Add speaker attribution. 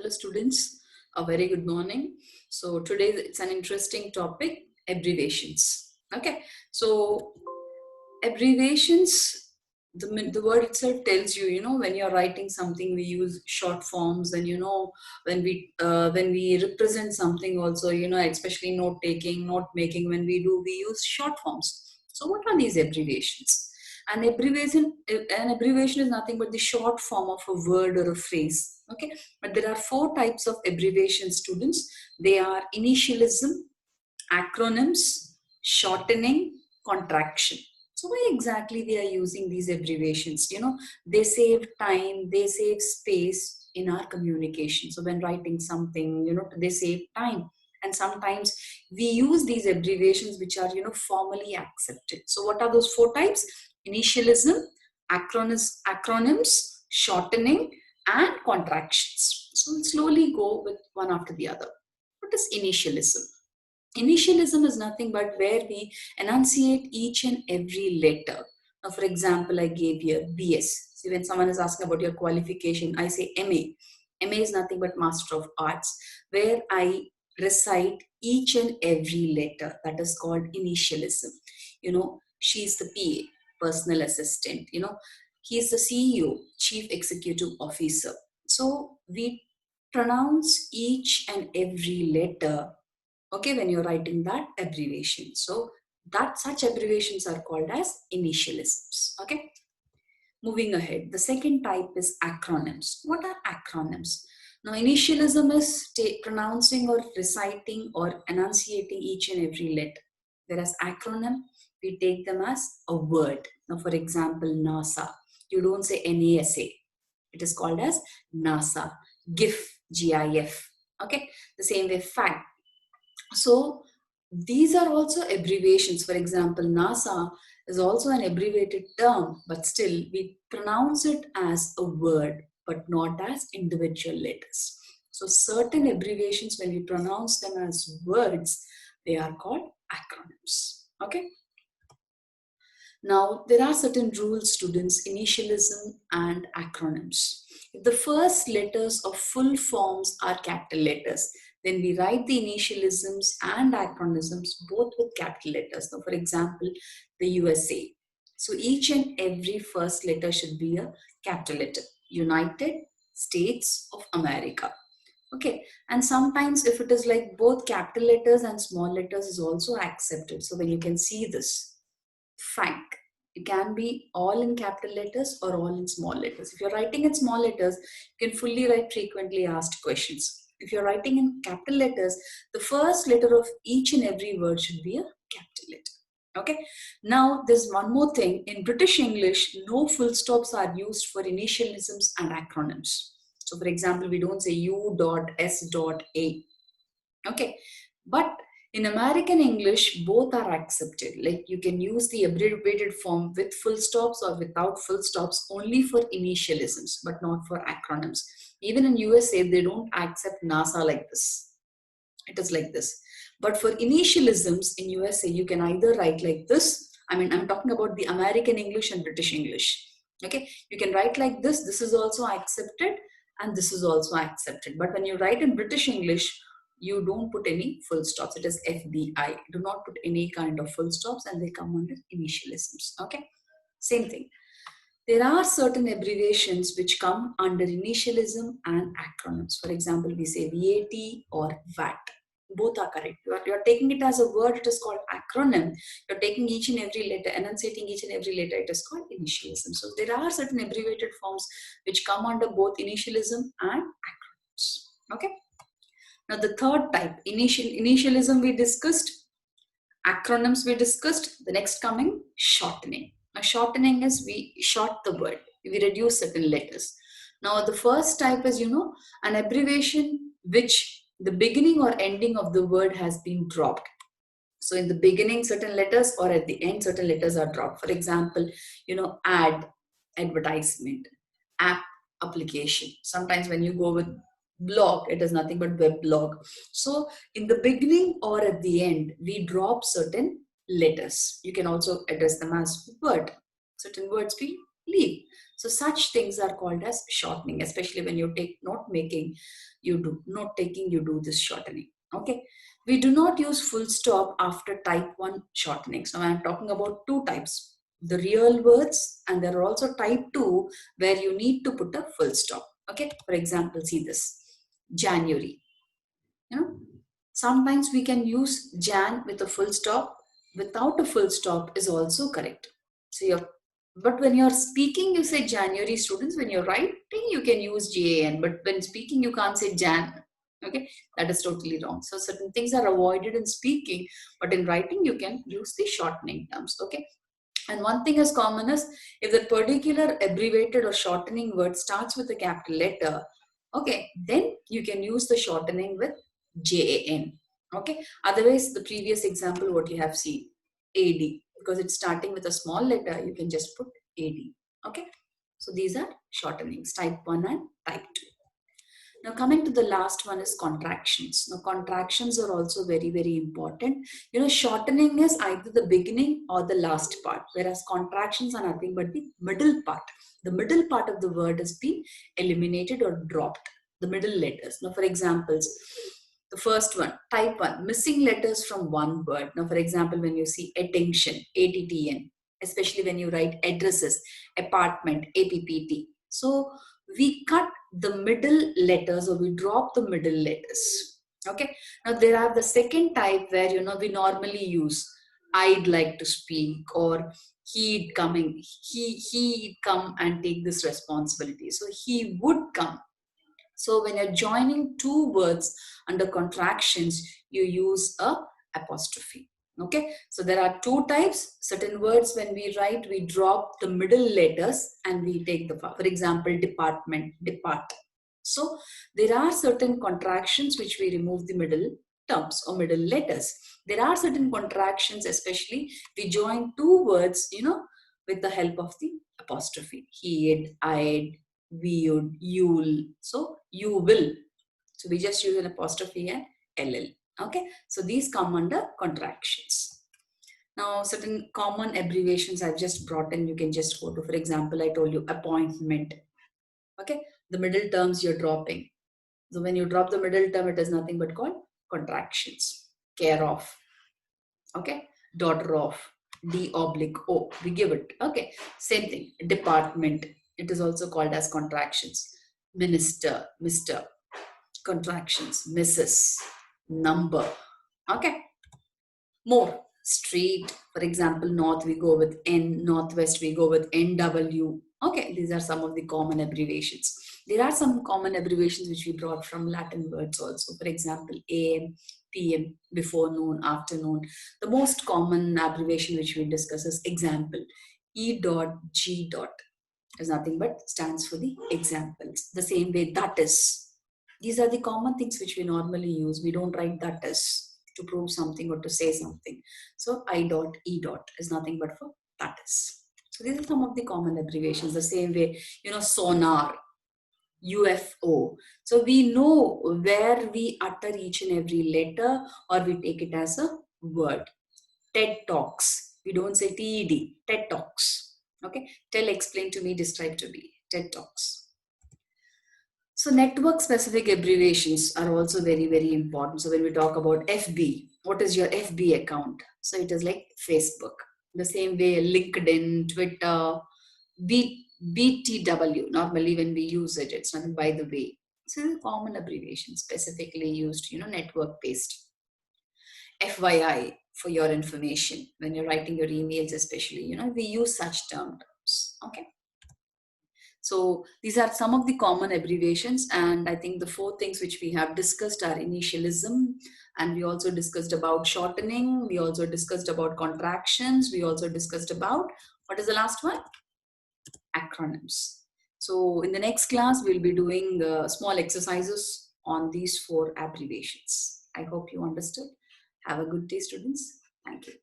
Speaker 1: Hello students, a very good morning. So today it's an interesting topic, abbreviations. Okay, so abbreviations, the word itself tells you, when you're writing something, we use short forms, and when we represent something also, especially note taking, note making, when we use short forms. So what are these abbreviations? An abbreviation is nothing but the short form of a word or a phrase. Okay, but there are four types of abbreviation, students. They are initialism, acronyms, shortening, contraction. So why exactly we are using these abbreviations? They save time, they save space in our communication. So when writing something, they save time. And sometimes we use these abbreviations which are, formally accepted. So what are those four types? Initialism, acronyms, shortening, and contractions. So we'll slowly go with one after the other. What is initialism? Initialism is nothing but where we enunciate each and every letter. Now, for example, I gave here BS. See, when someone is asking about your qualification, I say MA. MA is nothing but Master of Arts, where I recite each and every letter. That is called initialism. She's the PA, personal assistant. He's the CEO, Chief Executive Officer. So we pronounce each and every letter, okay, when you're writing that abbreviation. So that such abbreviations are called as initialisms. Okay, moving ahead, the second type is acronyms. What are acronyms? Now, initialism is pronouncing or reciting or enunciating each and every letter, whereas acronym, we take them as a word. Now, for example, NASA, you don't say NASA, it is called as NASA. GIF, GIF. Okay, the same way fact. So these are also abbreviations. For example, NASA is also an abbreviated term, but still we pronounce it as a word, but not as individual letters. So certain abbreviations, when we pronounce them as words, they are called acronyms. Okay. Now, there are certain rules, students, initialism and acronyms. If the first letters of full forms are capital letters, then we write the initialisms and acronyms both with capital letters. Now, for example, the USA. So each and every first letter should be a capital letter. United States of America. Okay, and sometimes if it is like both capital letters and small letters is also accepted. So when you can see this, Frank, it can be all in capital letters or all in small letters. If you're writing in small letters, you can fully write frequently asked questions. If you're writing in capital letters, the first letter of each and every word should be a capital letter. Okay. Now, there's one more thing. In British English, no full stops are used for initialisms and acronyms. So, for example, we don't say U.S.A. Okay. But in American English, both are accepted. Like you can use the abbreviated form with full stops or without full stops only for initialisms, but not for acronyms. Even in USA, they don't accept NASA like this. It is like this. But for initialisms in USA, you can either write like this. I mean, I'm talking about the American English and British English. Okay, you can write like this. This is also accepted and this is also accepted. But when you write in British English, you don't put any full stops. It is FBI. Do not put any kind of full stops and they come under initialisms. Okay, same thing. There are certain abbreviations which come under initialism and acronyms. For example, we say VAT or VAT. Both are correct. You're taking it as a word, it is called acronym. You're taking each and every letter, enunciating each and every letter, it is called initialism. So there are certain abbreviated forms which come under both initialism and acronyms. Okay. Now the third type, initialism we discussed, acronyms we discussed, the next coming, shortening. Now shortening is we short the word, we reduce certain letters. Now the first type is, an abbreviation which the beginning or ending of the word has been dropped. So in the beginning, certain letters, or at the end, certain letters are dropped. For example, ad, advertisement, app, application. Sometimes when you go with blog, it is nothing but web blog. So in the beginning or at the end, we drop certain letters. You can also address them as word. Certain words we leave. So such things are called as shortening, especially when you take note making, you do note taking, you do this shortening. Okay. We do not use full stop after type 1 shortenings. Now I'm talking about two types, the real words, and there are also type 2 where you need to put a full stop. Okay. For example, see this, January. You know, sometimes we can use Jan with a full stop. Without a full stop is also correct. So but when you're speaking, you say January, students. When you're writing, you can use JAN. But when speaking, you can't say Jan. Okay, that is totally wrong. So certain things are avoided in speaking, but in writing, you can use the shortening terms. Okay. And one thing is common is if the particular abbreviated or shortening word starts with a capital letter, okay, then you can use the shortening with JAN. Okay. Otherwise, the previous example, what you have seen, AD, because it's starting with a small letter, you can just put AD. Okay. So these are shortenings, type 1 and type 2. Now coming to the last one is contractions. Now contractions are also very, very important. You know, shortening is either the beginning or the last part, whereas contractions are nothing but the middle part. The middle part of the word is being eliminated or dropped, the middle letters. Now for examples, the first one, type 1, missing letters from one word. Now for example, when you see attention, ATTN, especially when you write addresses, apartment, APPT. So we cut the middle letters or we drop the middle letters. Okay. Now there are the second type where, you know, we normally use I'd like to speak, or he'd come and take this responsibility. So he would come. So when you're joining two words under contractions, you use a apostrophe. Okay, so there are two types. Certain words when we write, we drop the middle letters and we take the, for example, department, depart. So there are certain contractions which we remove the middle terms or middle letters. There are certain contractions, especially we join two words, you know, with the help of the apostrophe. He'd, I'd, we would, you'll. So you will. So we just use an apostrophe and LL. Okay. So these come under contractions. Now, certain common abbreviations I've just brought in, you can just go to, for example, I told you appointment. Okay. The middle terms you're dropping. So when you drop the middle term, it is nothing but called contractions. Care of. Okay. Daughter of. D oblique O. We give it. Okay. Same thing. Department. It is also called as contractions. Minister. Mr. Contractions. Mrs. Number. Okay. More. Street. For example, north we go with N. Northwest we go with NW. Okay. These are some of the common abbreviations. There are some common abbreviations which we brought from Latin words also. For example, AM, PM, before noon, afternoon. The most common abbreviation which we discuss is example. E dot G dot is nothing but stands for the examples. The same way that is. These are the common things which we normally use. We don't write that is to prove something or to say something. So I dot, E dot is nothing but for that is. So these are some of the common abbreviations. The same way, you know, sonar, UFO. So we know where we utter each and every letter or we take it as a word. TED Talks. We don't say TED. TED Talks. Okay. Tell, explain to me, describe to me. TED Talks. So network specific abbreviations are also very, very important. So when we talk about FB, what is your FB account? So it is like Facebook. The same way LinkedIn, Twitter, BTW, normally when we use it, it's not by the way. So it's a common abbreviation specifically used, you know, network based. FYI, for your information, when you're writing your emails, especially, you know, we use such terms. Okay. So these are some of the common abbreviations. And I think the four things which we have discussed are initialism. And we also discussed about shortening. We also discussed about contractions. We also discussed about, what is the last one? Acronyms. So in the next class, we'll be doing small exercises on these four abbreviations. I hope you understood. Have a good day, students. Thank you.